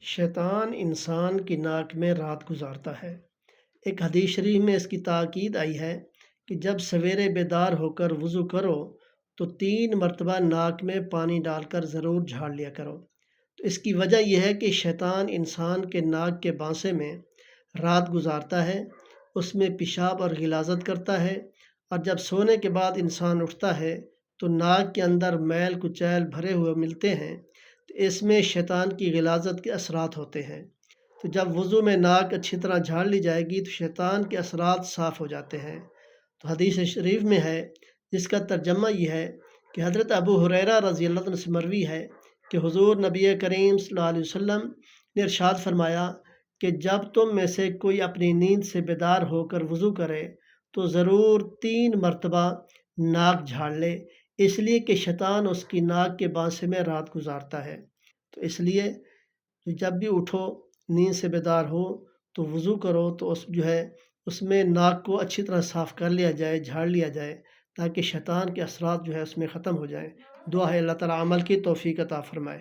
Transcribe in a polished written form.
شیطان انسان کی ناک میں رات گزارتا ہے۔ ایک حدیث شریف میں اس کی تاکید آئی ہے کہ جب سویرے بیدار ہو کر وضو کرو تو 3 مرتبہ ناک میں پانی ڈال کر ضرور جھاڑ لیا کرو۔ تو اس کی وجہ یہ ہے کہ شیطان انسان کے ناک کے بانسے میں رات گزارتا ہے، اس میں پیشاب اور غلاظت کرتا ہے، اور جب سونے کے بعد انسان اٹھتا ہے تو ناک کے اندر میل کچیل بھرے ہوئے ملتے ہیں، تو اس میں شیطان کی غلاظت کے اثرات ہوتے ہیں۔ تو جب وضو میں ناک اچھی طرح جھاڑ لی جائے گی تو شیطان کے اثرات صاف ہو جاتے ہیں۔ تو حدیث شریف میں ہے، جس کا ترجمہ یہ ہے کہ حضرت ابو ہریرہ رضی اللہ عنہ سے مروی ہے کہ حضور نبی کریم صلی اللہ علیہ وسلم نے ارشاد فرمایا کہ جب تم میں سے کوئی اپنی نیند سے بیدار ہو کر وضو کرے تو ضرور 3 مرتبہ ناک جھاڑ لے، اس لیے کہ شیطان اس کی ناک کے بانسے میں رات گزارتا ہے۔ تو اس لیے جب بھی اٹھو، نیند سے بیدار ہو تو وضو کرو، تو اس میں ناک کو اچھی طرح صاف کر لیا جائے، جھاڑ لیا جائے، تاکہ شیطان کے اثرات اس میں ختم ہو جائیں۔ دعا ہے اللہ تعالیٰ عمل کی توفیق عطا فرمائے۔